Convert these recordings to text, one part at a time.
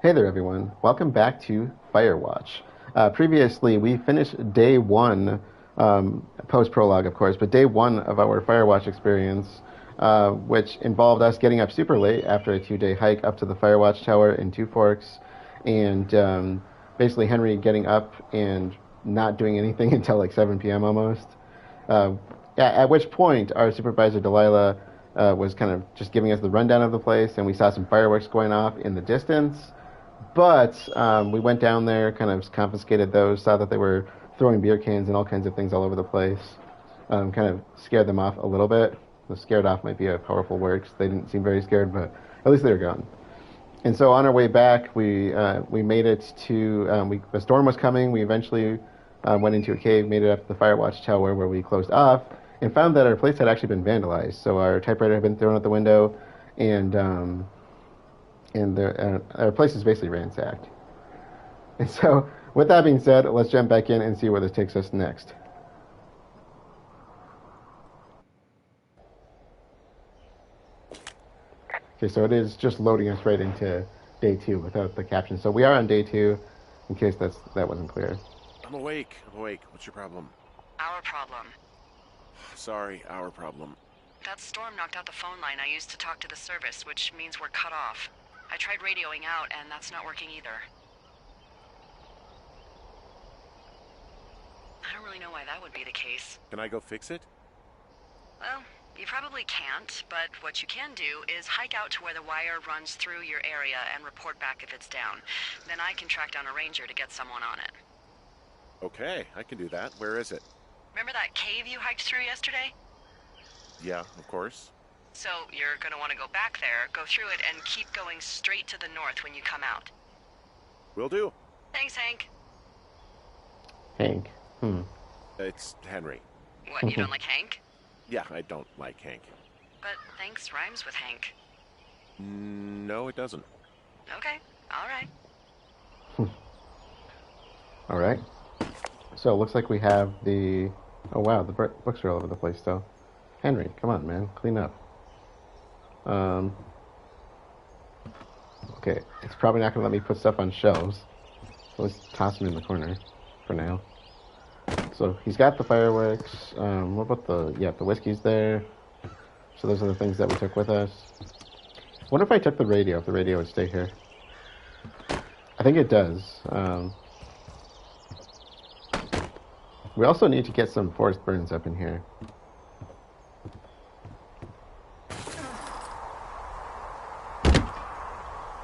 Hey there, everyone. Welcome back to Firewatch. Previously, we finished day one, post-prologue, of course, but day one of our Firewatch experience, which involved us getting up super late after a 2-day hike up to the Firewatch Tower in Two Forks, and basically Henry getting up and not doing anything until like 7 p.m. almost. Uh, at which point, our supervisor, Delilah, was kind of just giving us the rundown of the place, and we saw some fireworks going off in the distance. But we went down there, kind of confiscated those, saw that they were throwing beer cans and all kinds of things all over the place. Kind of scared them off a little bit. The scared off might be a powerful word 'cause they didn't seem very scared, but at least they were gone. And so on our way back, we made it to the storm was coming. We eventually went into a cave, made it up to the Firewatch Tower where we closed off, and found that our place had actually been vandalized. So our typewriter had been thrown out the window, and our place is basically ransacked. And so, with that being said, let's jump back in and see where this takes us next. Okay, so it is just loading us right into day two without the caption. So we are on day two, in case that wasn't clear. I'm awake. What's your problem? Our problem. Sorry, our problem. That storm knocked out the phone line I used to talk to the service, which means we're cut off. I tried radioing out, and that's not working either. I don't really know why that would be the case. Can I go fix it? Well, you probably can't, but what you can do is hike out to where the wire runs through your area and report back if it's down. Then I can track down a ranger to get someone on it. Okay, I can do that. Where is it? Remember that cave you hiked through yesterday? Yeah, of course. So you're gonna want to go back there, go through it, and keep going straight to the north when you come out. Will do. Thanks, Hank. Hank. It's Henry. What, you don't like Hank? Yeah, I don't like Hank. But thanks rhymes with Hank. No, it doesn't. Okay, alright. All right. So it looks like we have the... Oh, wow, the books are all over the place still. Henry, come on, man. Clean up. Okay, it's probably not going to let me put stuff on shelves. So let's toss them in the corner for now. So he's got the fireworks. What about the whiskey's there. So those are the things that we took with us. I wonder if I took the radio, if the radio would stay here. I think it does. We also need to get some forest burns up in here.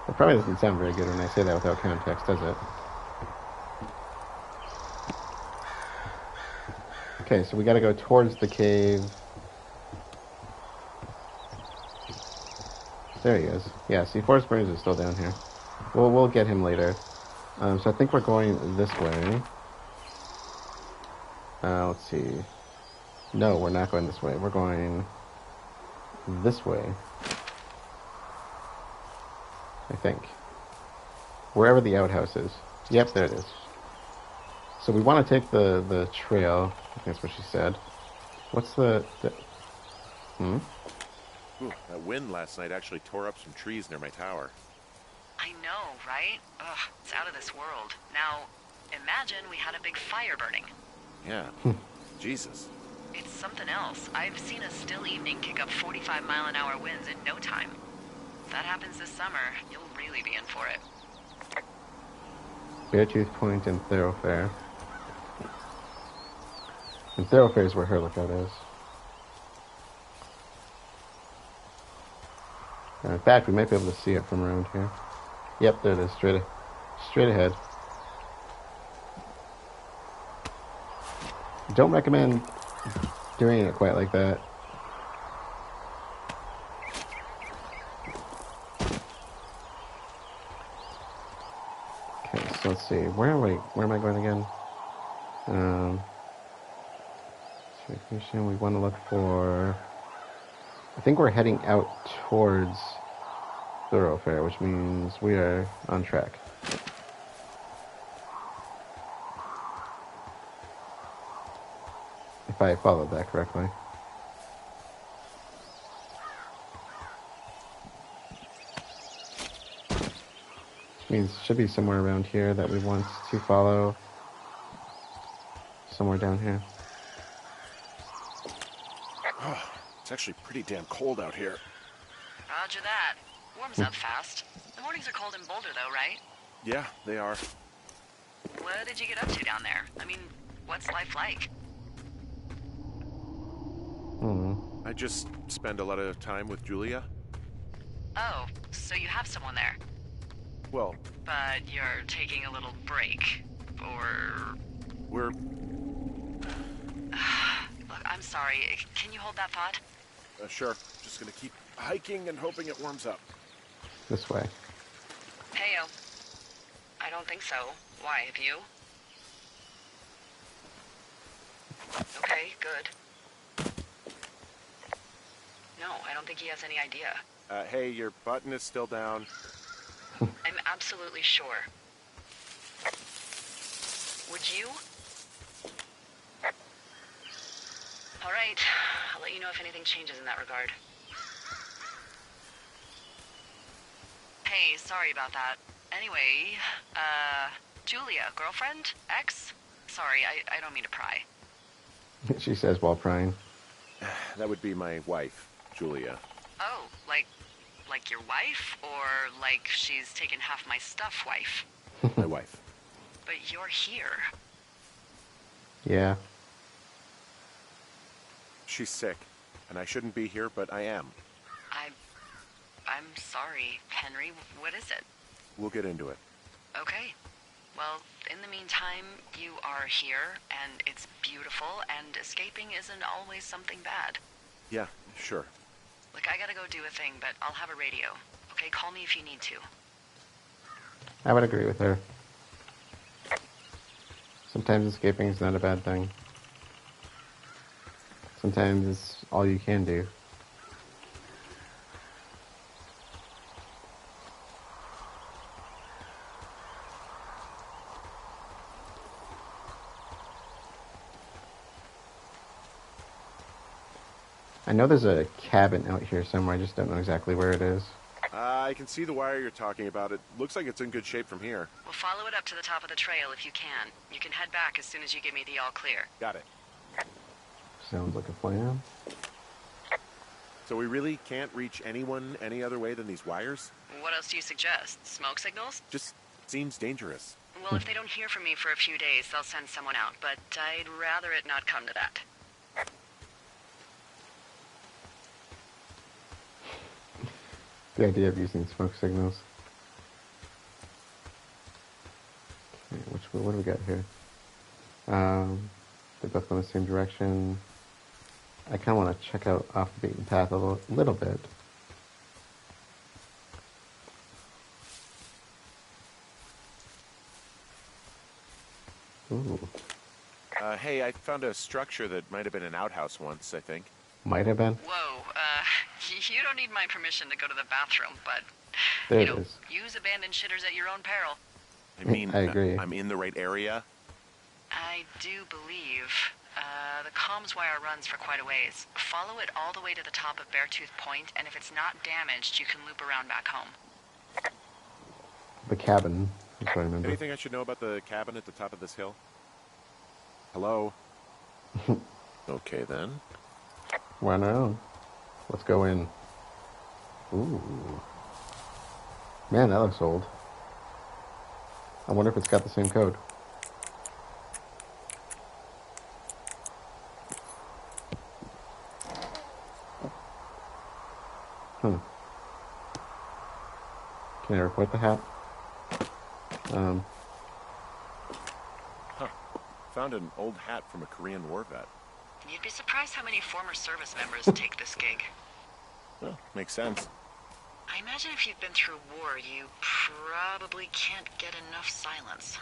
It probably doesn't sound very good when I say that without context, does it? Okay, so we gotta go towards the cave. There he is. Yeah, see, Forrest Burns is still down here. We'll get him later. So I think we're going this way. Let's see. No, we're not going this way. We're going this way. I think. Wherever the outhouse is. Yep, there it is. So we want to take the trail. I think that's what she said. What's the... Ooh, that wind last night actually tore up some trees near my tower. I know, right? Ugh, it's out of this world. Now, imagine we had a big fire burning. Yeah. Jesus. It's something else. I've seen a still evening kick up 45-mile-an-hour winds in no time. If that happens this summer, you'll really be in for it. Beartooth Point and Thoroughfare. And Thoroughfare is where her lookout is. In fact, we might be able to see it from around here. Yep, there it is, straight ahead. Don't recommend doing it quite like that. Okay, so let's see. Where am I going again? We want to look for... I think we're heading out towards Thoroughfare, which means we are on track. If I followed that correctly. Means should be somewhere around here that we want to follow. Somewhere down here. Oh, it's actually pretty damn cold out here. Roger that. Warms up fast. The mornings are cold in Boulder, though, right? Yeah, they are. What did you get up to down there? I mean, what's life like? I just spend a lot of time with Julia. Oh, so you have someone there. Well, But you're taking a little break. Or... we're... Look, I'm sorry. Can you hold that thought? Sure. Just gonna keep hiking and hoping it warms up. This way. Heyo. I don't think so. Why, have you? Okay, good. No, I don't think he has any idea. Hey, your button is still down. I'm absolutely sure. Would you? All right. I'll let you know if anything changes in that regard. Hey, sorry about that. Anyway, Julia, girlfriend? Ex? Sorry, I don't mean to pry. She says while prying. That would be my wife, Julia. Oh, like your wife? Or like she's taken half my stuff wife? My wife. But you're here. Yeah. She's sick, and I shouldn't be here, but I am. I'm sorry, Henry. What is it? We'll get into it. Okay. Well, in the meantime, you are here, and it's beautiful, and escaping isn't always something bad. Yeah, sure. Look, I gotta go do a thing, but I'll have a radio. Okay, call me if you need to. I would agree with her. Sometimes escaping is not a bad thing. Sometimes it's all you can do. I know there's a cabin out here somewhere, I just don't know exactly where it is. I can see the wire you're talking about. It looks like it's in good shape from here. We'll follow it up to the top of the trail if you can. You can head back as soon as you give me the all clear. Got it. Sounds like a plan. So we really can't reach anyone any other way than these wires? What else do you suggest? Smoke signals? Just seems dangerous. Well, if they don't hear from me for a few days, they'll send someone out, but I'd rather it not come to that. The idea of using smoke signals. Okay, what do we got here? They're both going the same direction. I kind of want to check out off the beaten path a little bit. Ooh. Hey, I found a structure that might have been an outhouse once, I think. Might have been. Whoa, you don't need my permission to go to the bathroom, but, There you it know, is. use abandoned shitters at your own peril. I mean, I agree. I'm in the right area. I do believe, the comms wire runs for quite a ways. Follow it all the way to the top of Beartooth Point, and if it's not damaged, you can loop around back home. The cabin, is what I remember. Anything I should know about the cabin at the top of this hill? Hello? Okay, then. Why not? Let's go in. Ooh. Man, that looks old. I wonder if it's got the same code. Can I report the hat? Huh. Found an old hat from a Korean War vet. You'd be surprised how many former service members take this gig. Well, makes sense. I imagine if you've been through war, you probably can't get enough silence.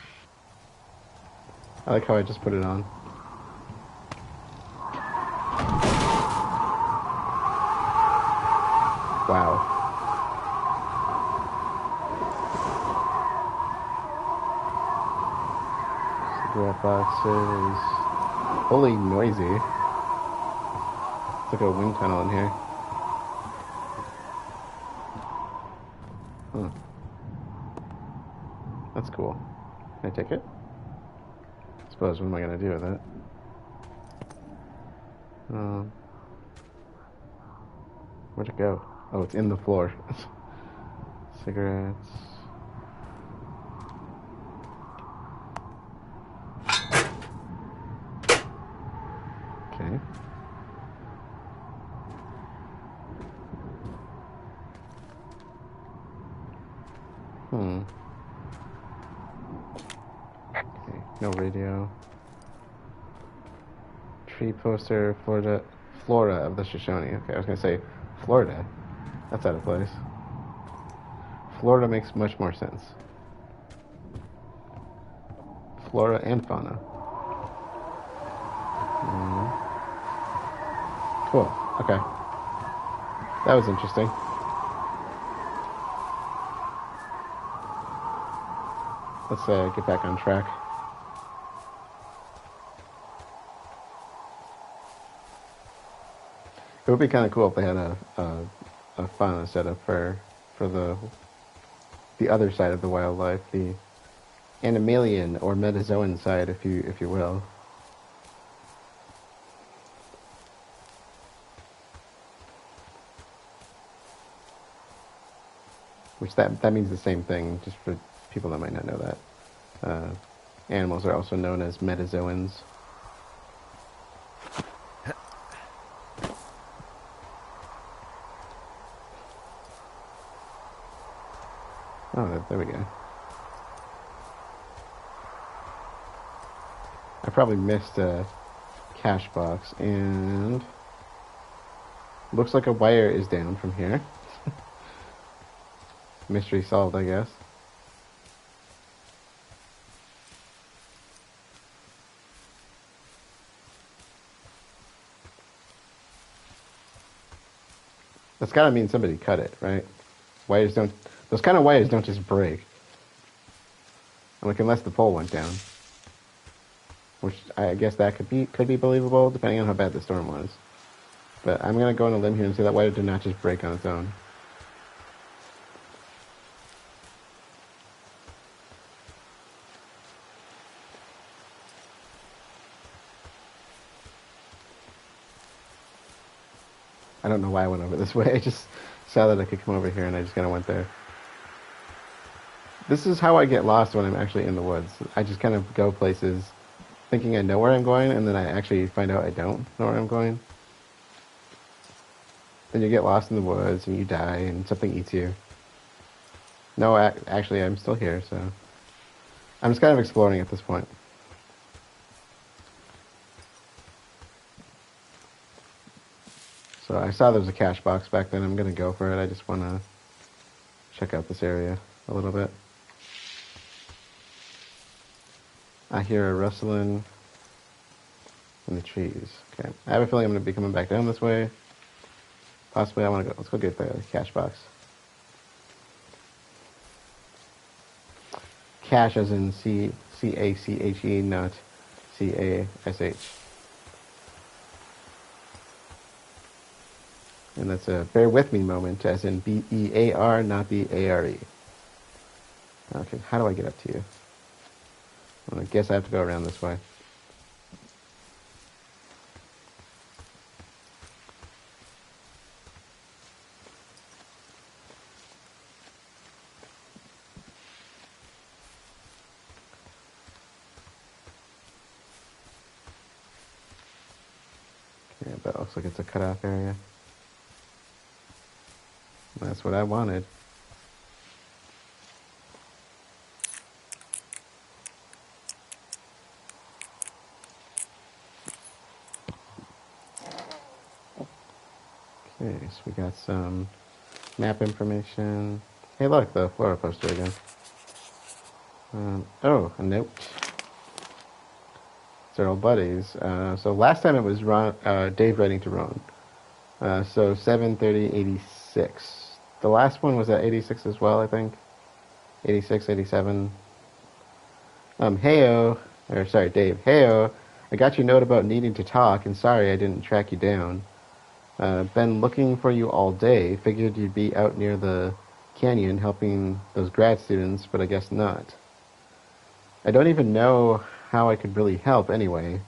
I like how I just put it on. Wow. Cigarette boxes. Holy noisy. It's like a wind tunnel in here. Huh. That's cool. Can I take it? I suppose, what am I going to do with it? Where'd it go? Oh, it's in the floor. Cigarettes. Okay. Okay, no radio. Tree poster, Flora of the Shoshone. Okay, I was gonna say Florida. That's out of place. Florida makes much more sense. Flora and fauna. Cool. Okay. That was interesting. Let's get back on track. It would be kind of cool if they had a fauna setup for the other side of the wildlife, the animalian or metazoan side, if you will. Which that means the same thing, just for people that might not know that. Animals are also known as metazoans. Oh, there we go. I probably missed a cache box, and looks like a wire is down from here. Mystery solved, I guess. That's gotta mean somebody cut it, right? Those kind of wires don't just break. Like, unless the pole went down. Which, I guess that could be believable, depending on how bad the storm was. But I'm gonna go on a limb here and say that wire did not just break on its own. I don't know why I went over this way. I just saw that I could come over here and I just kind of went there. This is how I get lost when I'm actually in the woods. I just kind of go places thinking I know where I'm going, and then I actually find out I don't know where I'm going. Then you get lost in the woods and you die and something eats you. No, actually I'm still here, so I'm just kind of exploring at this point. So I saw there was a cache box back then. I'm going to go for it. I just want to check out this area a little bit. I hear a rustling in the trees. Okay. I have a feeling I'm going to be coming back down this way. Possibly I want to go. Let's go get the cache box. Cache as in C-A-C-H-E, not C-A-S-H. And that's a bear with me moment, as in B-E-A-R, not B-A-R-E. Okay, how do I get up to you? Well, I guess I have to go around this way. Okay, that looks like it's a cutoff area. That's what I wanted. Okay, so we got some map information. Hey, look, the Flora poster again. Oh, a note. It's our old buddies. So last time it was Dave writing to Ron. So 7/30/86. The last one was at 86 as well, I think. 86, 87. Heyo, or sorry, Dave. Heyo, I got your note about needing to talk, and sorry I didn't track you down. Been looking for you all day. Figured you'd be out near the canyon helping those grad students, but I guess not. I don't even know how I could really help anyway.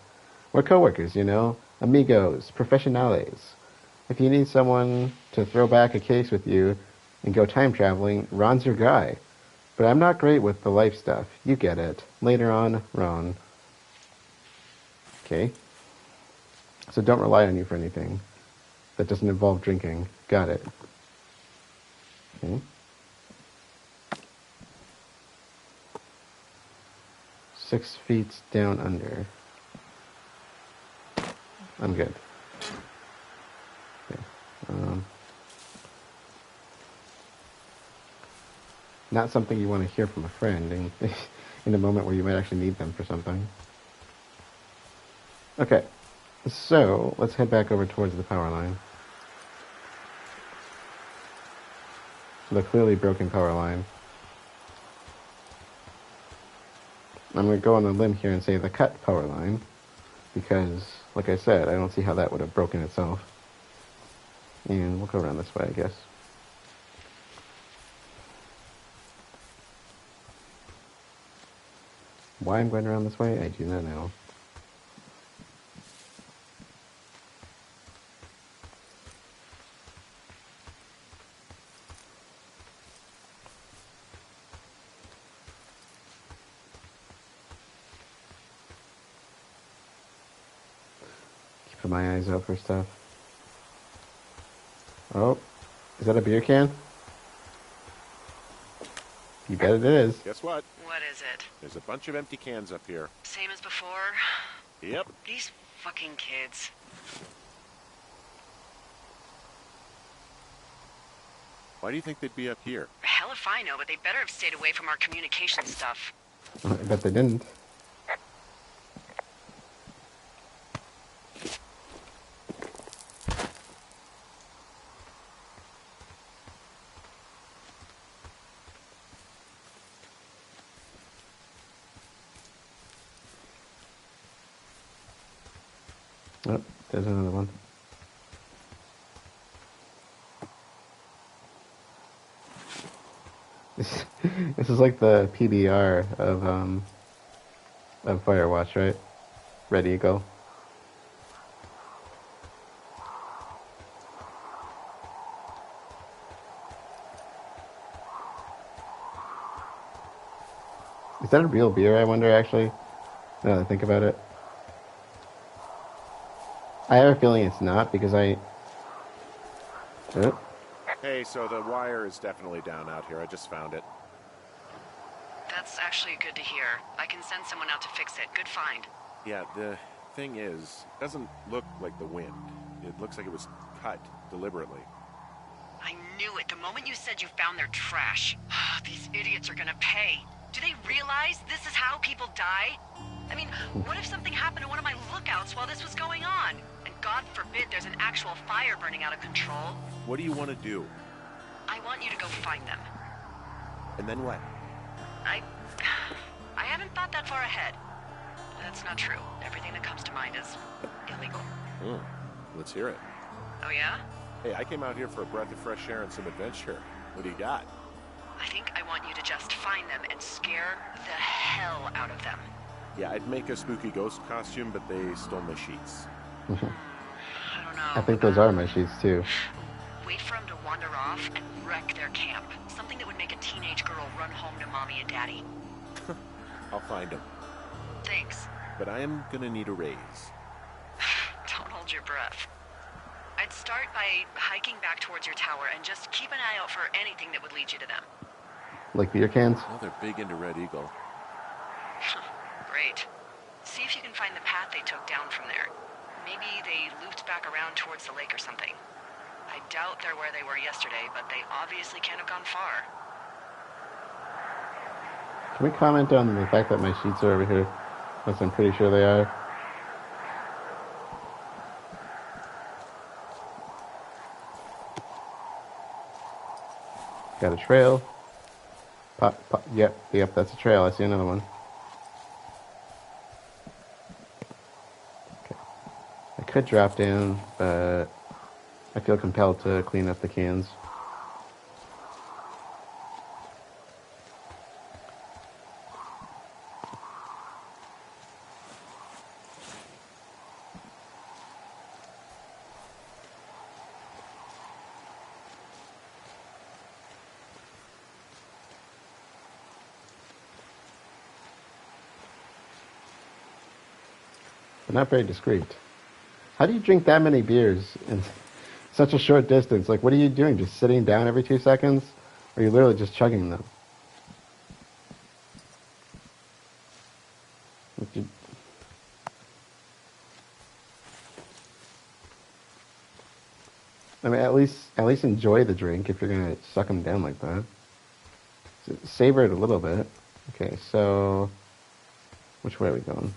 We're coworkers, you know? Amigos, professionales. If you need someone to throw back a case with you and go time traveling, Ron's your guy. But I'm not great with the life stuff. You get it. Later on, Ron. Okay. So don't rely on you for anything that doesn't involve drinking. Got it. Okay. 6 feet down under. I'm good. Okay. Not something you want to hear from a friend in a moment where you might actually need them for something. Okay. So, let's head back over towards the power line. The clearly broken power line. I'm going to go on a limb here and say the cut power line, because, like I said, I don't see how that would have broken itself. And we'll go around this way, I guess. Why I'm going around this way, I do not know. Keep my eyes out for stuff. Oh, is that a beer can? You bet it is. Guess what? What is it? There's a bunch of empty cans up here. Same as before? Yep. These fucking kids. Why do you think they'd be up here? Hell if I know, but they better have stayed away from our communication stuff. I bet they didn't. Oh, there's another one. This is like the PBR of Firewatch, right? Red Eagle. Is that a real beer, I wonder, actually? Now that I think about it. I have a feeling it's not, because I... Oh. Hey, so the wire is definitely down out here. I just found it. That's actually good to hear. I can send someone out to fix it. Good find. Yeah, the thing is, it doesn't look like the wind. It looks like it was cut deliberately. I knew it the moment you said you found their trash. These idiots are gonna pay. Do they realize this is how people die? I mean, what if something happened to one of my lookouts while this was going on? And God forbid there's an actual fire burning out of control. What do you want to do? I want you to go find them. And then what? I haven't thought that far ahead. That's not true. Everything that comes to mind is illegal. Oh, let's hear it. Oh yeah? Hey, I came out here for a breath of fresh air and some adventure. What do you got? I think I want you to just find them and scare the hell out of them. Yeah, I'd make a spooky ghost costume, but they stole my sheets. I don't know. I think those are my sheets, too. Wait for them to wander off and wreck their camp. Something that would make a teenage girl run home to mommy and daddy. I'll find them. Thanks. But I am gonna need a raise. Don't hold your breath. I'd start by hiking back towards your tower and just keep an eye out for anything that would lead you to them. Like beer cans? Well, they're big into Red Eagle. Great. See if you can find the path they took down from there. Maybe they looped back around towards the lake or something. I doubt they're where they were yesterday, but they obviously can't have gone far. Can we comment on the fact that my sheets are over here? Because I'm pretty sure they are. Got a trail. Pop, pop. Yep, that's a trail. I see another one. Okay. I could drop down, but I feel compelled to clean up the cans. but not very discreet. How do you drink that many beers in such a short distance? Like, what are you doing? Just sitting down every 2 seconds? Or are you literally just chugging them? I mean, at least enjoy the drink if you're gonna suck them down like that. Savor it a little bit. Okay, so which way are we going?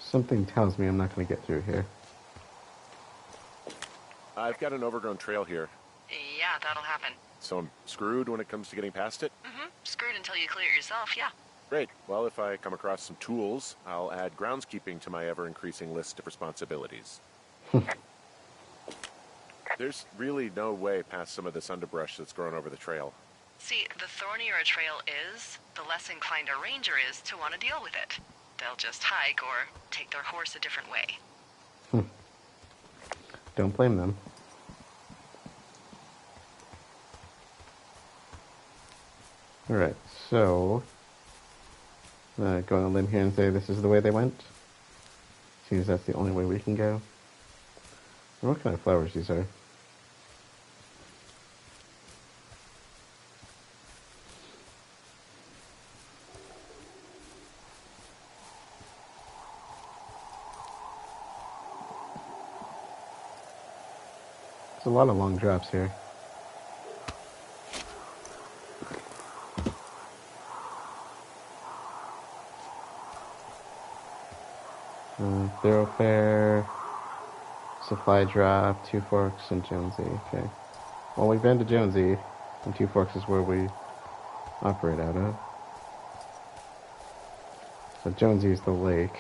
Something tells me I'm not going to get through here. I've got an overgrown trail here. Yeah, that'll happen. So I'm screwed when it comes to getting past it? Mm-hmm. Screwed until you clear it yourself, yeah. Great. Well, if I come across some tools, I'll add groundskeeping to my ever-increasing list of responsibilities. There's really no way past some of this underbrush that's grown over the trail. See, the thornier a trail is, the less inclined a ranger is to want to deal with it. They'll just hike or take their horse a different way. Don't blame them. Alright, so go on a limb here and say this is the way they went. Seems that's the only way we can go. What kind of flowers these are? There's a lot of long drops here. Thoroughfare, Supply Drop, Two Forks, and Jonesy. Okay. Well, we've been to Jonesy, and Two Forks is where we operate out of. So Jonesy is the lake.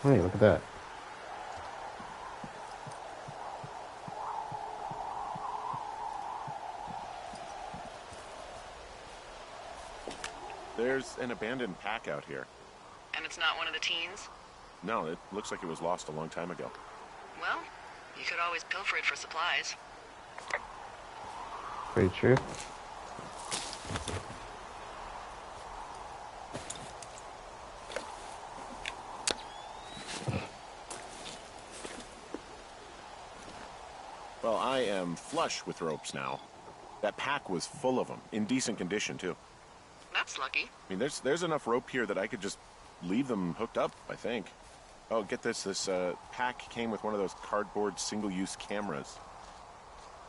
Hey, look at that. There's an abandoned pack out here. And it's not one of the teens? No, it looks like it was lost a long time ago. Well, you could always pilfer it for supplies. Very true. Well, I am flush with ropes now. That pack was full of them, in decent condition, too. That's lucky. I mean, there's enough rope here that I could just leave them hooked up, I think. Oh, get this. This pack came with one of those cardboard single-use cameras.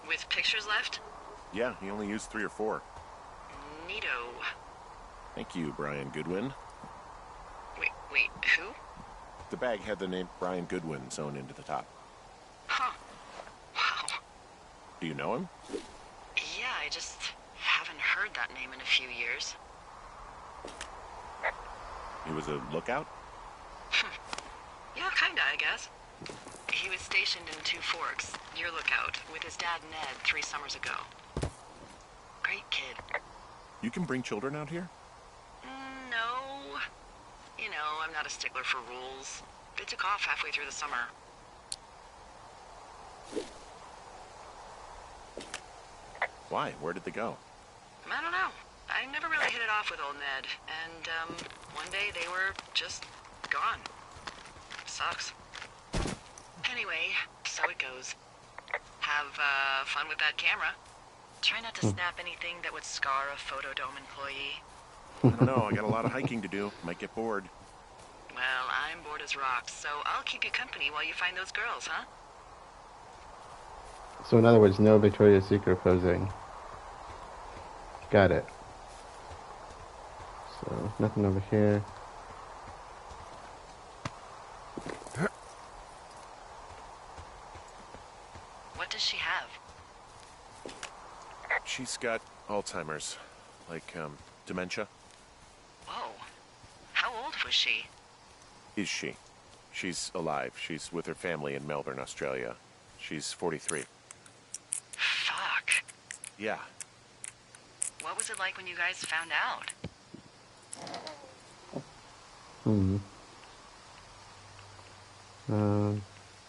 With pictures left? Yeah, he only used 3 or 4. Neato. Thank you, Brian Goodwin. Wait, who? The bag had the name Brian Goodwin sewn into the top. Huh. Wow. Do you know him? Yeah, I just haven't heard that name in a few years. He was a lookout? Yeah, kinda, I guess. He was stationed in Two Forks, your lookout, with his dad Ned 3 summers ago. Great kid. You can bring children out here? No. You know, I'm not a stickler for rules. They took off halfway through the summer. Why? Where did they go? I don't know. I never really hit it off with old Ned, and, one day they were just gone. Sucks. Anyway, so it goes. Have, fun with that camera. Try not to snap anything that would scar a Photodome employee. I don't know, I got a lot of hiking to do. Might get bored. Well, I'm bored as rocks, so I'll keep you company while you find those girls, huh? So in other words, no Victoria's Secret posing. Got it. So, nothing over here. What does she have? She's got Alzheimer's. Like, dementia. Whoa. How old was she? Is she? She's alive. She's with her family in Melbourne, Australia. She's 43. Fuck. Yeah. What was it like when you guys found out? Hmm.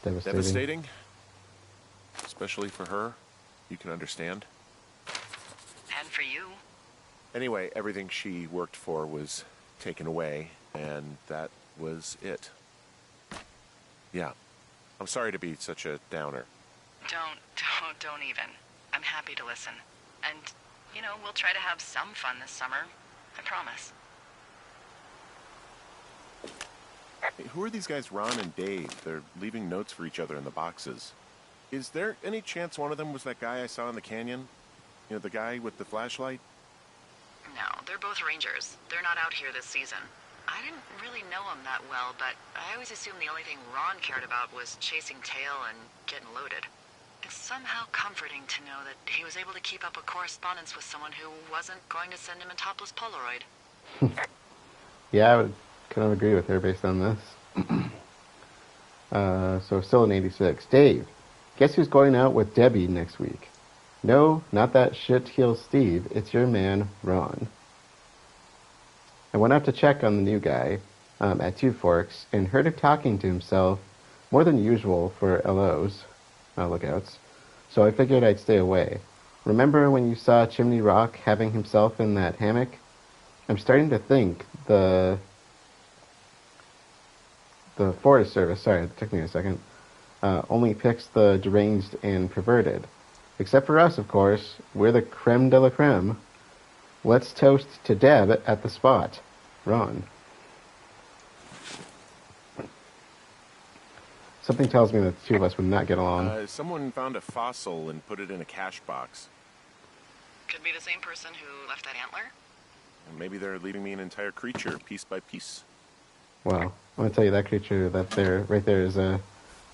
Devastating. Devastating? Especially for her. You can understand. And for you. Anyway, everything she worked for was taken away, and that was it. Yeah. I'm sorry to be such a downer. Don't even. I'm happy to listen. And, we'll try to have some fun this summer. I promise. Hey, who are these guys, Ron and Dave? They're leaving notes for each other in the boxes. Is there any chance one of them was that guy I saw in the canyon? You know, the guy with the flashlight? No, they're both rangers. They're not out here this season. I didn't really know him that well, but I always assumed the only thing Ron cared about was chasing tail and getting loaded. It's somehow comforting to know that he was able to keep up a correspondence with someone who wasn't going to send him a topless Polaroid. Yeah, I would kind of agree with her based on this. So still in 86. Dave, guess who's going out with Debbie next week? No, not that shit-heel Steve. It's your man, Ron. I went out to check on the new guy at Two Forks and heard him talking to himself more than usual for LOs, lookouts, so I figured I'd stay away. Remember when you saw Chimney Rock having himself in that hammock? I'm starting to think the Forest Service, sorry, it took me a second, only picks the deranged and perverted. Except for us, of course. We're the creme de la creme. Let's toast to Deb at the spot. Ron. Something tells me that the two of us would not get along. Someone found a fossil and put it in a cache box. Could be the same person who left that antler? And maybe they're leaving me an entire creature, piece by piece. Well, I'm going to tell you that creature right there is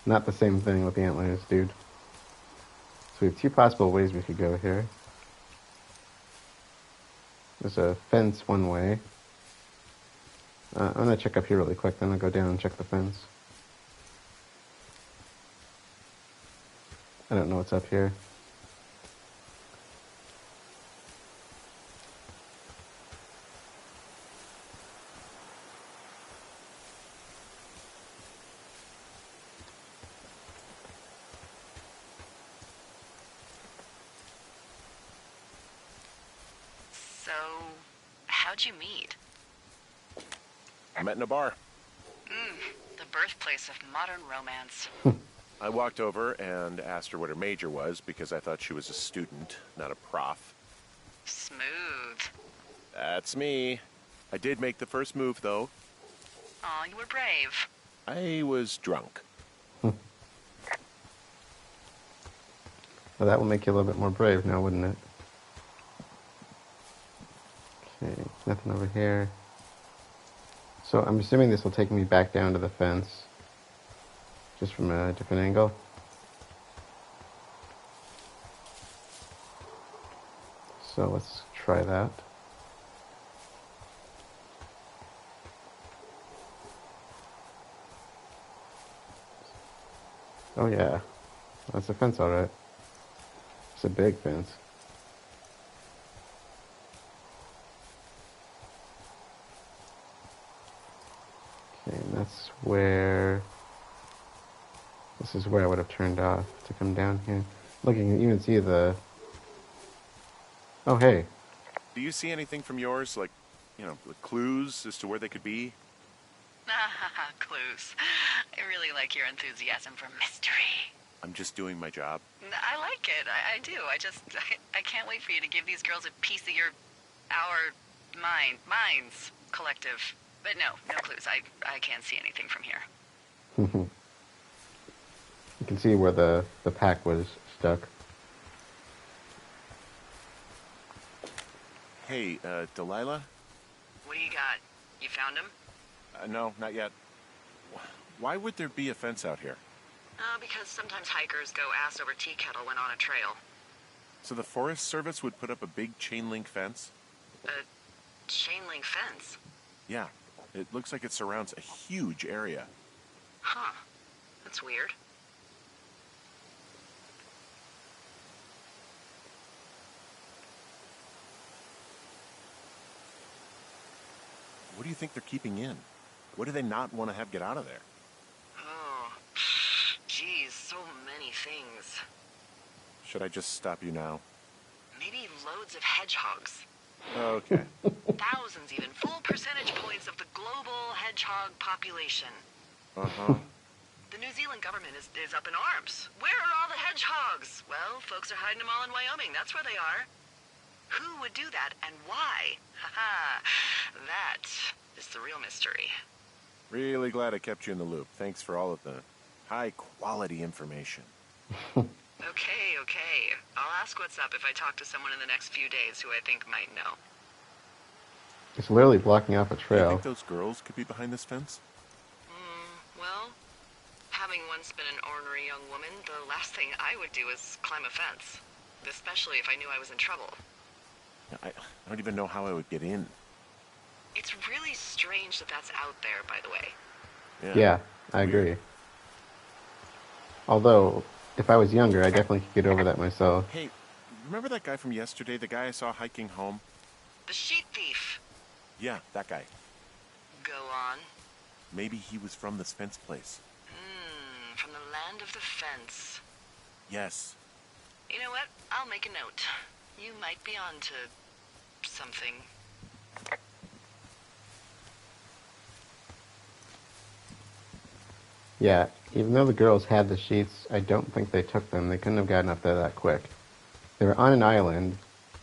not the same thing with the antlers, dude. So we have two possible ways we could go here. There's a fence one way. I'm going to check up here really quick, then I'll go down and check the fence. I don't know what's up here. So, how'd you meet? I met in a bar. The birthplace of modern romance. I walked over and asked her what her major was because I thought she was a student, not a prof. Smooth. That's me. I did make the first move, though. Aw, you were brave. I was drunk. Well, that will make you a little bit more brave now, wouldn't it? Okay, nothing over here. So I'm assuming this will take me back down to the fence. Just from a different angle. So let's try that. Oh yeah, that's a fence, all right. It's a big fence. Okay, and that's where... This is where I would have turned off to come down here. Look, you can even see the... Oh, hey. Do you see anything from yours, like, clues as to where they could be? Clues. I really like your enthusiasm for mystery. I'm just doing my job. I like it. I do. I can't wait for you to give these girls a piece of our minds, collective. But no clues. I can't see anything from here. You can see where the pack was stuck. Hey, Delilah? What do you got? You found him? No, not yet. Why would there be a fence out here? Because sometimes hikers go ass over tea kettle when on a trail. So the Forest Service would put up a big chain link fence? A chain link fence? Yeah. It looks like it surrounds a huge area. Huh. That's weird. do you think they're keeping in? What do they not want to have get out of there? Oh, geez, so many things. Should I just stop you now? Maybe loads of hedgehogs. Okay. Thousands even. Full percentage points of the global hedgehog population. Uh-huh. The New Zealand government is up in arms. Where are all the hedgehogs? Well, folks are hiding them all in Wyoming. That's where they are. Who would do that and why? Haha. That is the real mystery. Really glad I kept you in the loop. Thanks for all of the high-quality information. Okay. I'll ask what's up if I talk to someone in the next few days who I think might know. It's literally blocking off a Do you trail. think those girls could be behind this fence? Well, having once been an ornery young woman, the last thing I would do is climb a fence. Especially if I knew I was in trouble. I don't even know how I would get in. It's really strange that that's out there, by the way. Yeah, I agree. Although, if I was younger, I definitely could get over that myself. Hey, remember that guy from yesterday? The guy I saw hiking home? The sheep thief. Yeah, that guy. Go on. Maybe he was from this fence place. From the land of the fence. Yes. You know what? I'll make a note. You might be on to something. Yeah, even though the girls had the sheets, I don't think they took them. They couldn't have gotten up there that quick. They were on an island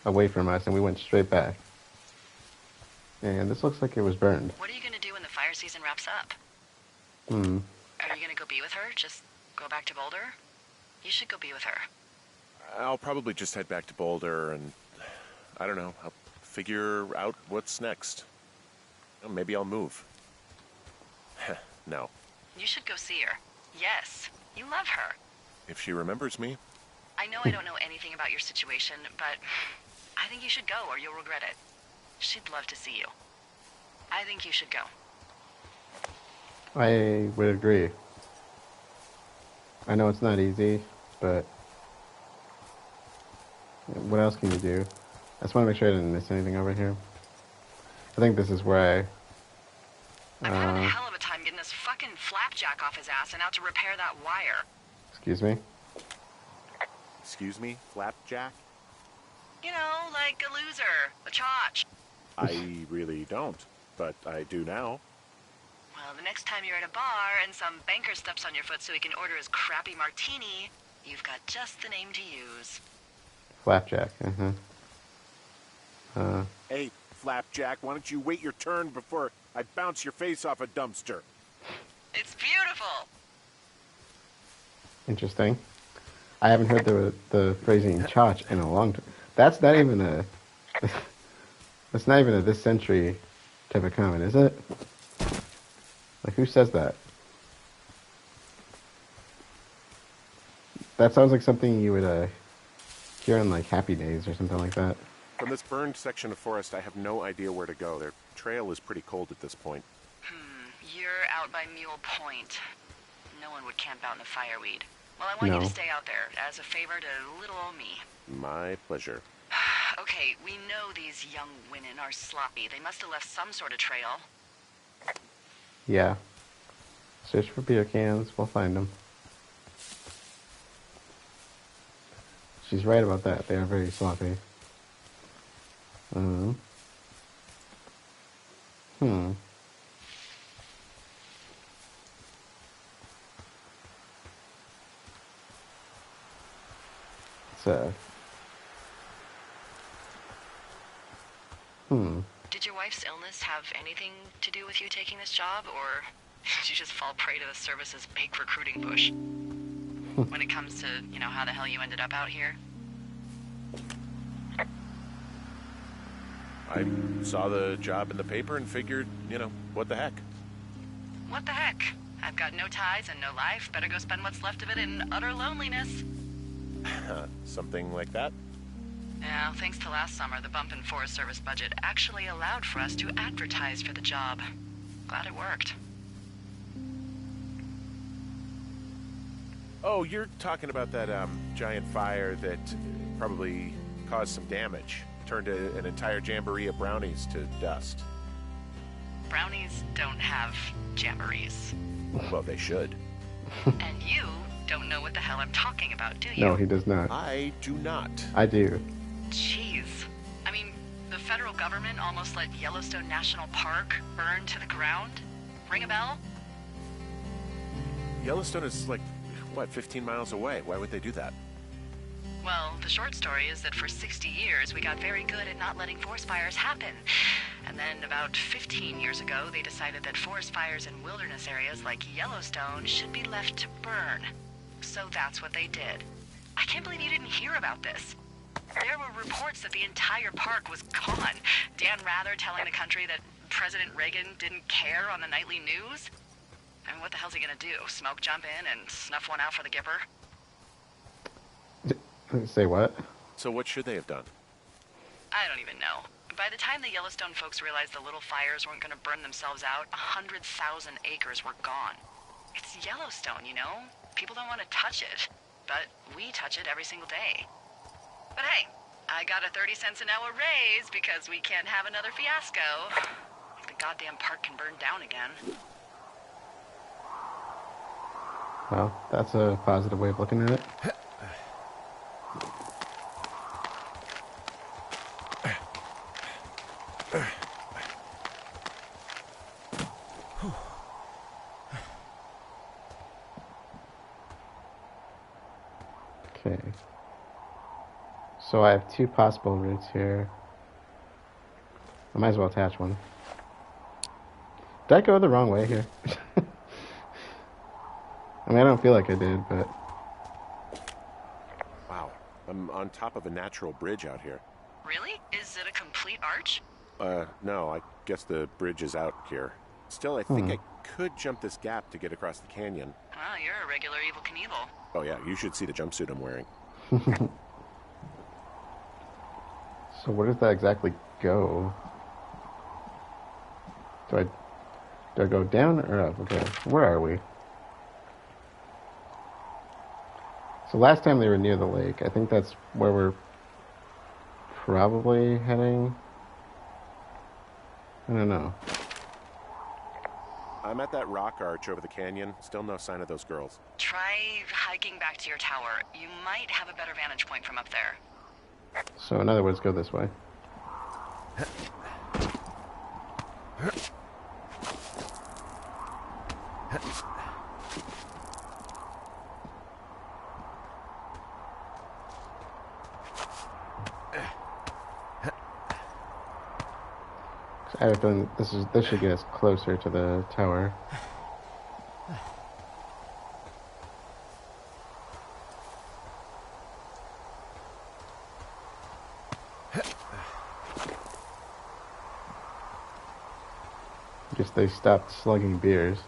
away from us, and we went straight back. And this looks like it was burned. What are you going to do when the fire season wraps up? Are you going to go be with her? Just go back to Boulder? You should go be with her. I'll probably just head back to Boulder and, I don't know, I'll figure out what's next. Maybe I'll move. No. You should go see her. Yes, you love her. If she remembers me. I know I don't know anything about your situation, but I think you should go or you'll regret it. She'd love to see you. I think you should go. I would agree. I know it's not easy, but what else can you do? I just want to make sure I didn't miss anything over here. I think this is where I'm having a hell of a time getting this fucking flapjack off his ass and out to repair that wire. Excuse me? Excuse me, Flapjack? You know, like a loser, a chotch. I really don't, but I do now. Well, the next time you're at a bar and some banker steps on your foot so he can order his crappy martini, you've got just the name to use. Flapjack, Hey, Flapjack, why don't you wait your turn before I bounce your face off a dumpster? It's beautiful. Interesting. I haven't heard the phrasing "chotch" in a long time. That's not even a this century type of comment, is it? Like, who says that? That sounds like something you would hear on like Happy Days or something like that. From this burned section of forest, I have no idea where to go. Their trail is pretty cold at this point. You're out by Mule Point. No one would camp out in the fireweed. Well, I want you to stay out there as a favor to little old me. My pleasure. Okay, we know these young women are sloppy. They must have left some sort of trail. Yeah. Search for beer cans. We'll find them. She's right about that. They are very sloppy. Did your wife's illness have anything to do with you taking this job, or did you just fall prey to the service's big recruiting push? When it comes to, you know, how the hell you ended up out here? I saw the job in the paper and figured, you know, what the heck? What the heck? I've got no ties and no life. Better go spend what's left of it in utter loneliness. Something like that? Yeah, thanks to last summer, the bump in Forest Service budget actually allowed for us to advertise for the job. Glad it worked. Oh, you're talking about that giant fire that probably caused some damage. Turned an entire jamboree of brownies to dust. Brownies don't have jamborees. Well, they should. And you don't know what the hell I'm talking about, do you? No, he does not. I do not. I do. Jeez. I mean, the federal government almost let Yellowstone National Park burn to the ground? Ring a bell? Yellowstone is like, what, 15 miles away? Why would they do that? Well, the short story is that for 60 years, we got very good at not letting forest fires happen. And then about 15 years ago, they decided that forest fires in wilderness areas like Yellowstone should be left to burn. So that's what they did. I can't believe you didn't hear about this. There were reports that the entire park was gone. Dan Rather telling the country that President Reagan didn't care on the nightly news. I mean, what the hell's he gonna do? Smoke jump in and snuff one out for the Gipper? Say what? So what should they have done? I don't even know. By the time the Yellowstone folks realized the little fires weren't gonna burn themselves out, 100,000 acres were gone. It's Yellowstone, you know? People don't want to touch it. But we touch it every single day. But hey, I got a 30 cents an hour raise because we can't have another fiasco. The goddamn park can burn down again. Well, that's a positive way of looking at it. Okay. So I have two possible routes here. I might as well attach one. Did I go the wrong way here? I mean, I don't feel like I did, but... Wow, I'm on top of a natural bridge out here. Really? Is it a complete arch? No, I guess the bridge is out here. Still, I think I could jump this gap to get across the canyon. Oh, you're a regular Evel Knievel. Oh yeah, you should see the jumpsuit I'm wearing. So where does that exactly go? Do I go down or up? Okay, where are we? So last time they were near the lake. I think that's where we're probably heading. I don't know. I'm at that rock arch over the canyon. Still no sign of those girls. Try hiking back to your tower. You might have a better vantage point from up there. So in other words, go this way. I have a feeling this should get us closer to the tower. Just they stopped slugging beers.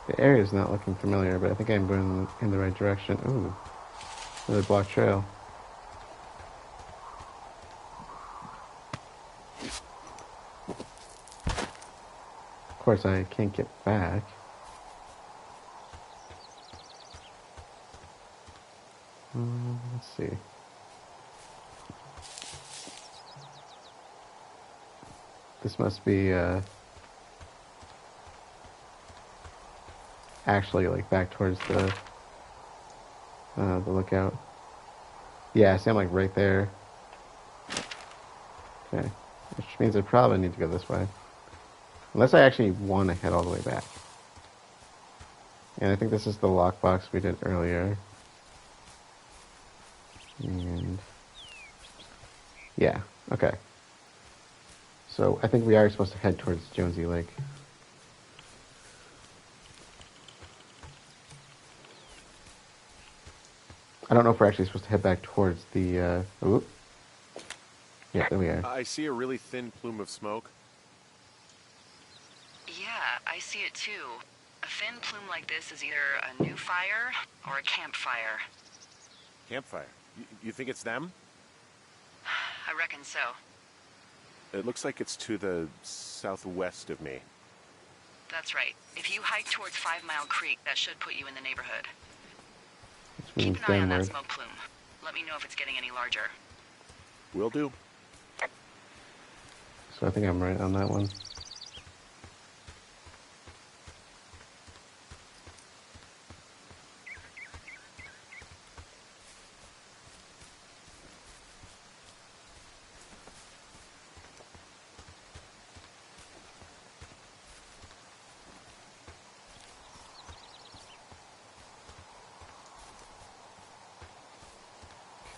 The area is not looking familiar, but I think I'm going in the right direction. Ooh, another blocked trail. Of course, I can't get back. Let's see. This must be, actually like back towards the lookout. Yeah, see, I'm like right there. Okay, which means I probably need to go this way, unless I actually want to head all the way back. And I think this is the lockbox we did earlier. And yeah, okay. So I think we are supposed to head towards Jonesy Lake. I don't know if we're actually supposed to head back towards the, ooh. Yeah, there we are. I see a really thin plume of smoke. Yeah, I see it too. A thin plume like this is either a new fire or a campfire. Campfire. You think it's them? I reckon so. It looks like it's to the southwest of me. That's right. If you hike towards 5 Mile Creek, that should put you in the neighborhood. Which Keep means an eye on that downward. smoke plume. Let me know if it's getting any larger. Will do. So I think I'm right on that one.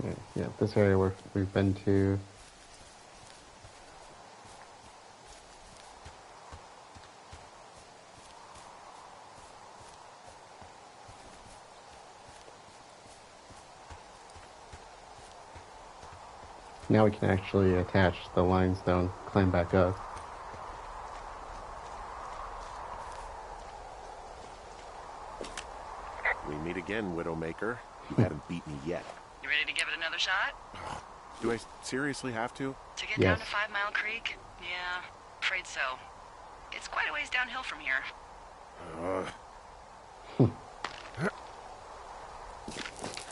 Okay, yeah, this area where we've been to. Now we can actually attach the limestone, climb back up. We meet again, Widowmaker. You haven't beat me yet. You ready to give it another shot? Do I seriously have to? To get Yes. down to 5 Mile Creek? Yeah, afraid so. It's quite a ways downhill from here.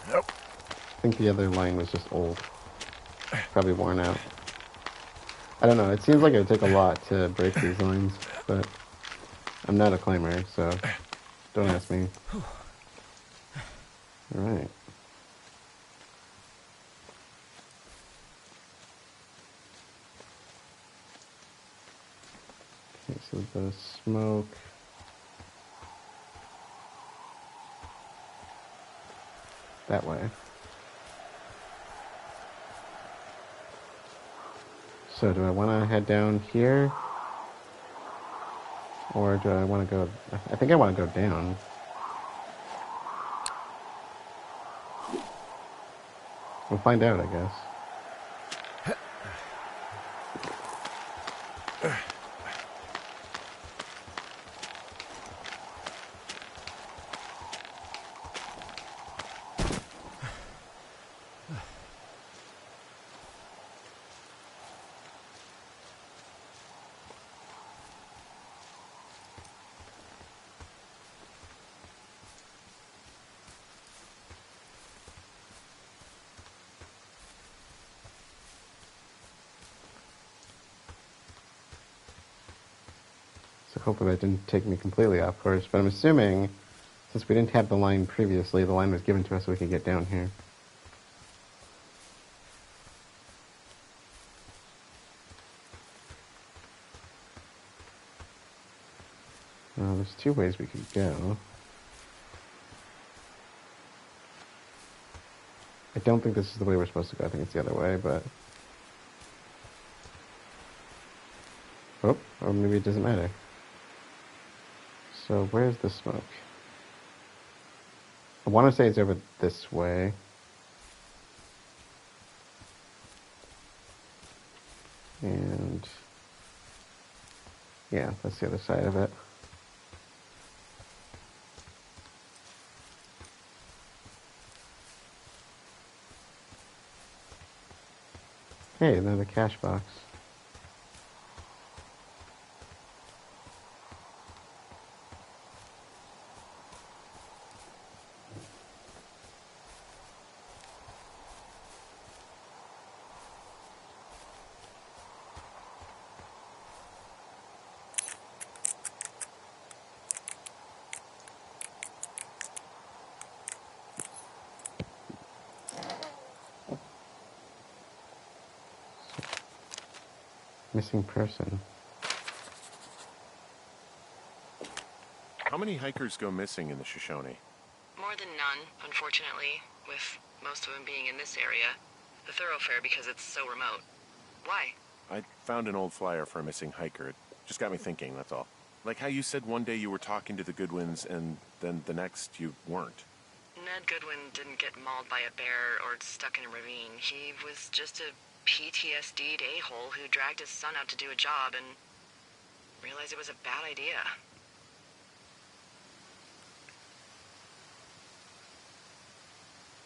Nope. I think the other line was just old. Probably worn out. I don't know, it seems like it would take a lot to break these lines, but I'm not a climber, so don't ask me. Alright. Okay, so the smoke. That way. So do I want to head down here? Or do I want to go... I think I want to go down. We'll find out, I guess. So hopefully that didn't take me completely off course, but I'm assuming, since we didn't have the line previously, the line was given to us so we could get down here. There's two ways we could go. I don't think this is the way we're supposed to go. I think it's the other way, but... Oh, or maybe it doesn't matter. So where's the smoke? I want to say it's over this way. And... yeah, that's the other side of it. Hey, another cash box. Missing person. How many hikers go missing in the Shoshone? More than none, unfortunately, with most of them being in this area. The thoroughfare because it's so remote. Why? I found an old flyer for a missing hiker. It just got me thinking, that's all. Like how you said one day you were talking to the Goodwins and then the next you weren't. Ned Goodwin didn't get mauled by a bear or stuck in a ravine. He was just a PTSD'd a-hole who dragged his son out to do a job and realized it was a bad idea.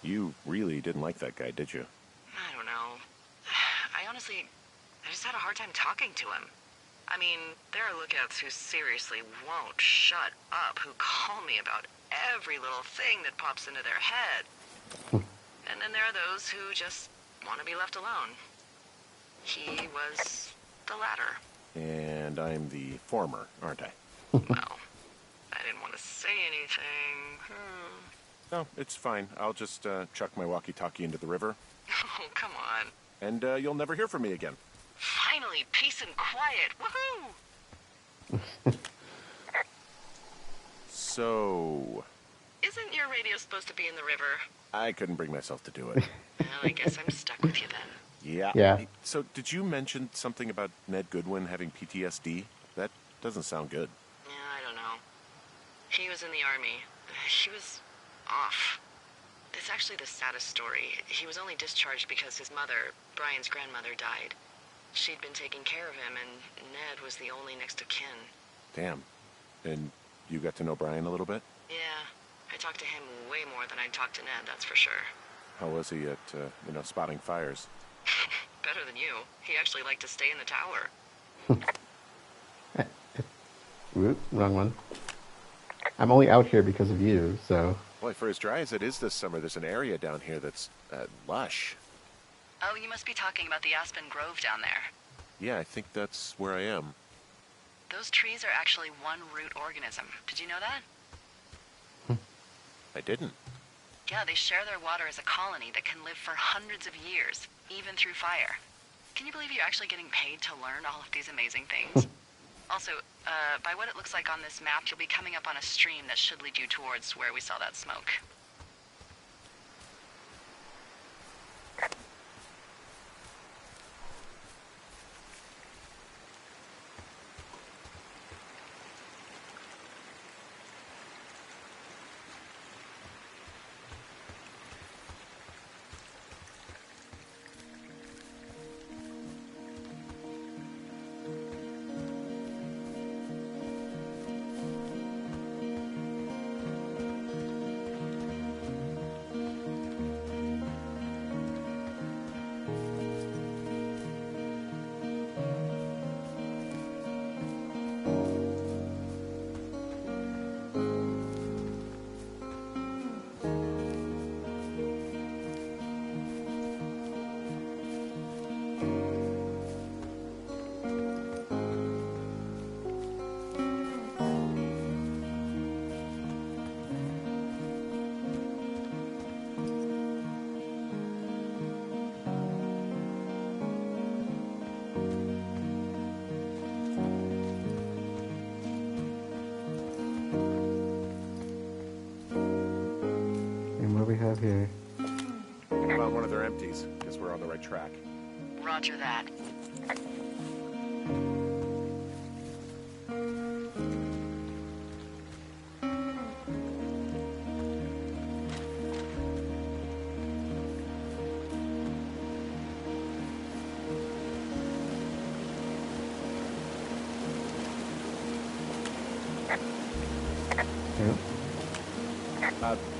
You really didn't like that guy, did you? I don't know. I just had a hard time talking to him. I mean, there are lookouts who seriously won't shut up, who call me about every little thing that pops into their head. And then there are those who just want to be left alone. He was the latter. And I'm the former, aren't I? Well, I didn't want to say anything. No, it's fine. I'll just chuck my walkie-talkie into the river. Oh, come on. And you'll never hear from me again. Finally, peace and quiet. Woohoo! So... Isn't your radio supposed to be in the river? I couldn't bring myself to do it. Well, I guess I'm stuck with you then. Yeah. Yeah. So, did you mention something about Ned Goodwin having PTSD? That doesn't sound good. Yeah, I don't know. He was in the army. He was off. It's actually the saddest story. He was only discharged because his mother, Brian's grandmother, died. She'd been taking care of him, and Ned was the only next of kin. Damn. And you got to know Brian a little bit? Yeah, I talked to him way more than I talked to Ned, that's for sure. How was he at, spotting fires? Better than you. He actually liked to stay in the tower. Oop, wrong one. I'm only out here because of you, so... Boy, for as dry as it is this summer, there's an area down here that's lush. Oh, you must be talking about the Aspen Grove down there. Yeah, I think that's where I am. Those trees are actually one root organism. Did you know that? I didn't. Yeah, they share their water as a colony that can live for hundreds of years, even through fire. Can you believe you're actually getting paid to learn all of these amazing things? Also, by what it looks like on this map, you'll be coming up on a stream that should lead you towards where we saw that smoke. We have here. Well, one of their empties. Guess we're on the right track. Roger that.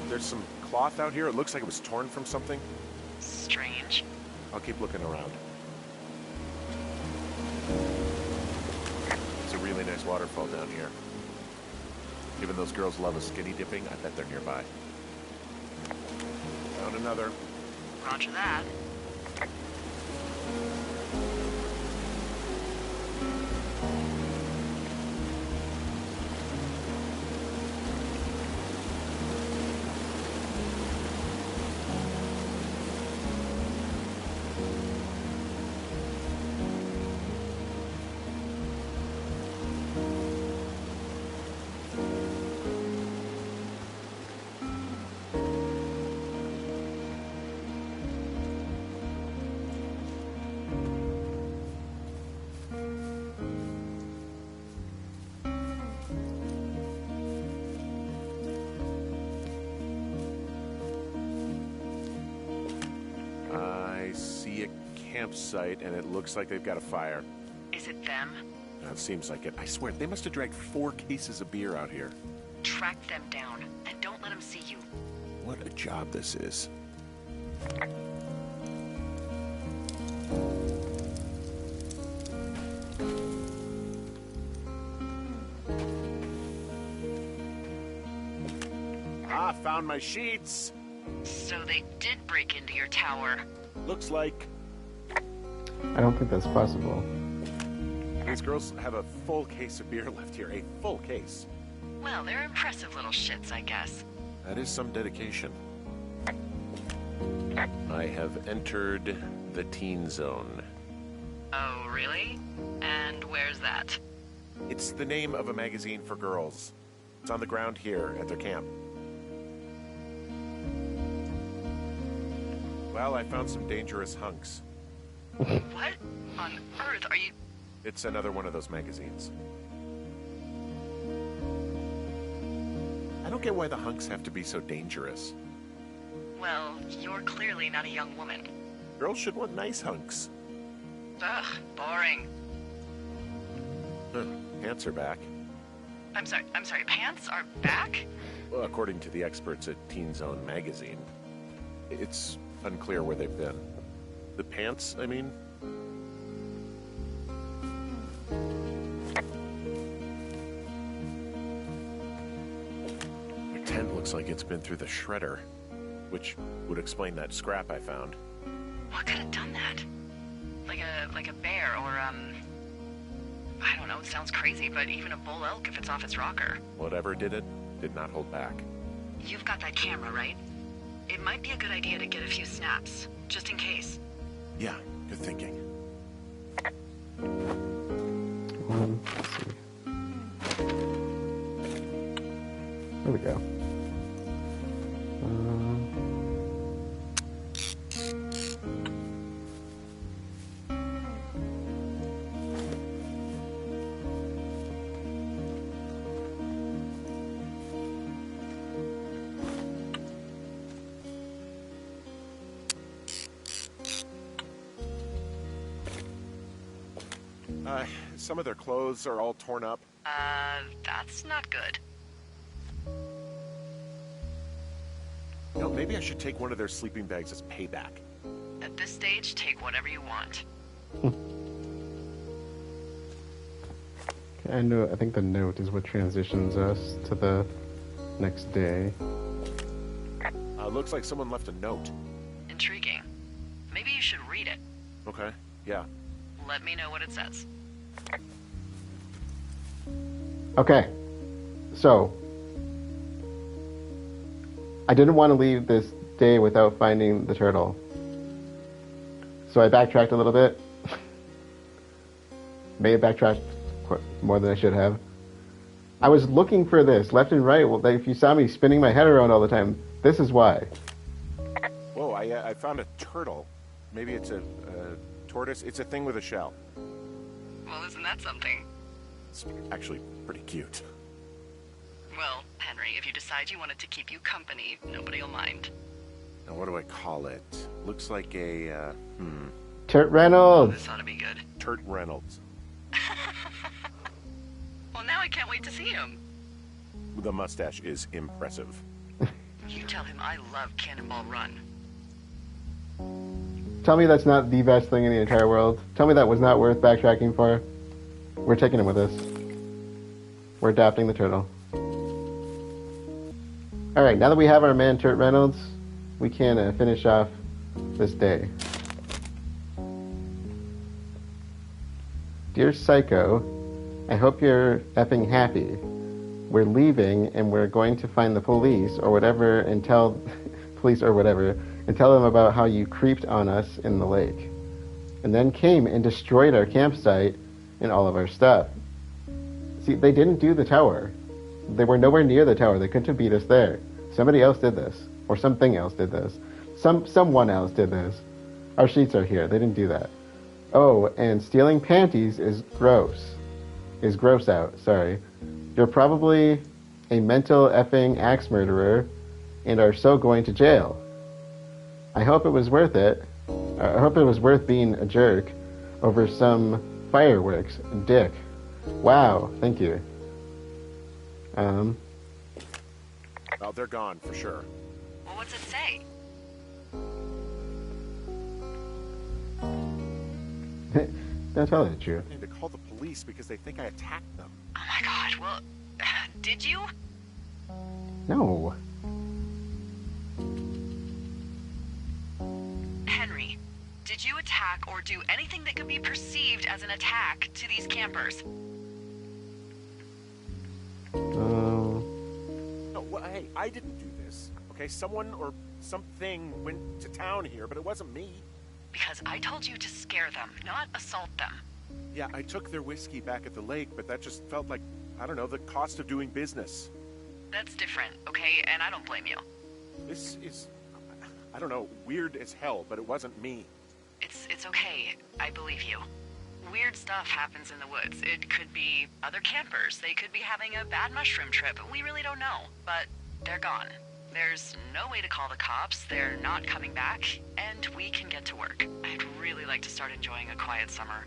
There's some cloth out here. It looks like it was torn from something. Strange. I'll keep looking around. It's a really nice waterfall down here. Given those girls love a skinny dipping, I bet they're nearby. Found another. Roger that. campsite, and it looks like they've got a fire. Is it them? It seems like it. I swear, they must have dragged 4 cases of beer out here. Track them down, and don't let them see you. What a job this is. Ah, found my sheets. So they did break into your tower. Looks like I don't think that's possible. these girls have a full case of beer left here. A full case. Well, they're impressive little shits, I guess. That is some dedication. I have entered the teen zone. Oh, really? And where's that? It's the name of a magazine for girls. It's on the ground here at their camp. Well, I found some dangerous hunks. What on earth are you... It's another one of those magazines. I don't get why the hunks have to be so dangerous. Well, you're clearly not a young woman. Girls should want nice hunks. Ugh, boring. Huh, pants are back. I'm sorry, pants are back? Well, according to the experts at Teen Zone magazine. It's unclear where they've been. The pants, I mean? The tent looks like it's been through the shredder, which would explain that scrap I found. What could have done that? Like a bear or, I don't know, it sounds crazy, but even a bull elk if it's off its rocker. Whatever did it, did not hold back. You've got that camera, right? It might be a good idea to get a few snaps, just in case. Yeah, good thinking. Let's see. There we go. Some of their clothes are all torn up. That's not good. You know, maybe I should take one of their sleeping bags as payback. At this stage, take whatever you want. I think the note is what transitions us to the next day. Looks like someone left a note. Intriguing. Maybe you should read it. Okay, yeah. Let me know what it says. Okay, so I didn't want to leave this day without finding the turtle. So I backtracked a little bit. May have backtracked more than I should have. I was looking for this left and right. Well, if you saw me spinning my head around all the time, this is why. Whoa, I found a turtle. Maybe it's a tortoise. It's a thing with a shell. Well, isn't that something? It's actually pretty cute. Well, Henry, if you decide you want it to keep you company, nobody will mind. Now, what do I call it? Looks like a, Turt Oh, Reynolds. this ought to be good. Turt Reynolds. Well, now I can't wait to see him. The mustache is impressive. You tell him I love Cannonball Run. Tell me that's not the best thing in the entire world. Tell me that was not worth backtracking for. We're taking him with us. We're adopting the turtle. Alright, now that we have our man Turt Reynolds, we can finish off this day. Dear Psycho, I hope you're effing happy. We're leaving and we're going to find the police or whatever and tell police or whatever and tell them about how you creeped on us in the lake. And then came and destroyed our campsite and all of our stuff. See, they didn't do the tower. They were nowhere near the tower. They couldn't have beat us there. Somebody else did this. Or something else did this. Someone else did this. Our sheets are here. They didn't do that. Oh, and stealing panties is gross. Is gross out, sorry. You're probably a mental effing axe murderer and are so going to jail. I hope it was worth it. I hope it was worth being a jerk over some fireworks, dick. Wow, thank you. Well, they're gone for sure. Well, what's it say? Don't tell the truth. I need to call the police because they think I attacked them. Oh my god, well, did you? No. Henry, did you attack or do anything that could be perceived as an attack to these campers? No, well, hey, I didn't do this. Okay, someone or something went to town here, but it wasn't me. Because I told you to scare them, not assault them. Yeah, I took their whiskey back at the lake, but that just felt like, I don't know, the cost of doing business. That's different, okay? And I don't blame you. This is, I don't know, weird as hell, but it wasn't me. It's okay. I believe you. Weird stuff happens in the woods. It could be other campers. They could be having a bad mushroom trip. We really don't know. But they're gone. There's no way to call the cops. They're not coming back. And we can get to work. I'd really like to start enjoying a quiet summer.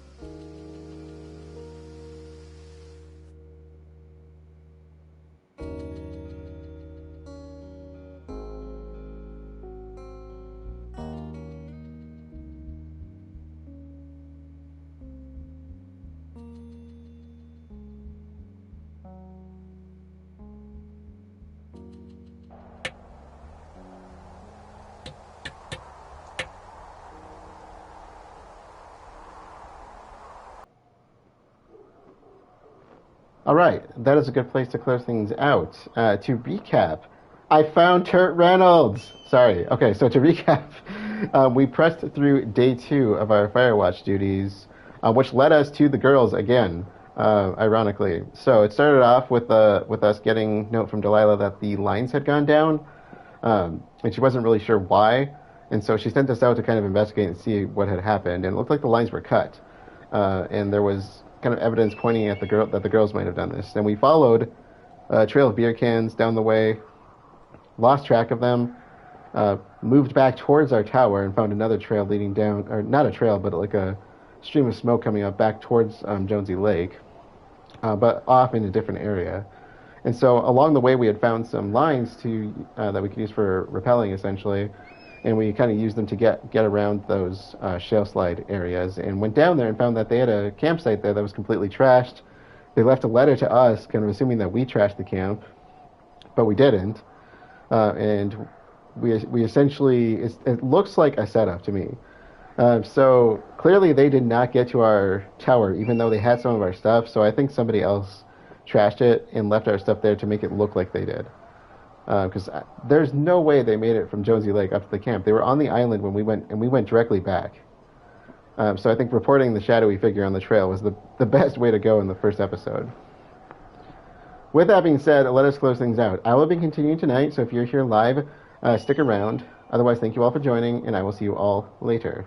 All right, that is a good place to close things out. To recap, I found Turt Reynolds. Sorry. Okay, so to recap, we pressed through day 2 of our Firewatch duties, which led us to the girls again, ironically. So it started off with us getting a note from Delilah that the lines had gone down, and she wasn't really sure why. And so she sent us out to kind of investigate and see what had happened. And it looked like the lines were cut, and there was kind of evidence pointing at that the girls might have done this. And we followed a trail of beer cans down the way, lost track of them, moved back towards our tower and found another trail leading down, or not a trail, but like a stream of smoke coming up back towards Jonesy Lake, but off in a different area. And so along the way, we had found some lines that we could use for rappelling, essentially, and we kind of used them to get around those shale slide areas, and went down there and found that they had a campsite there that was completely trashed. They left a letter to us, kind of assuming that we trashed the camp, but we didn't. And we essentially, it looks like a setup to me. So clearly they did not get to our tower, even though they had some of our stuff. So I think somebody else trashed it and left our stuff there to make it look like they did. Because there's no way they made it from Jonesy Lake up to the camp. They were on the island when we went, and we went directly back. So I think reporting the shadowy figure on the trail was the best way to go in the first episode. With that being said, let us close things out. I will be continuing tonight, so if you're here live, stick around. Otherwise, thank you all for joining, and I will see you all later.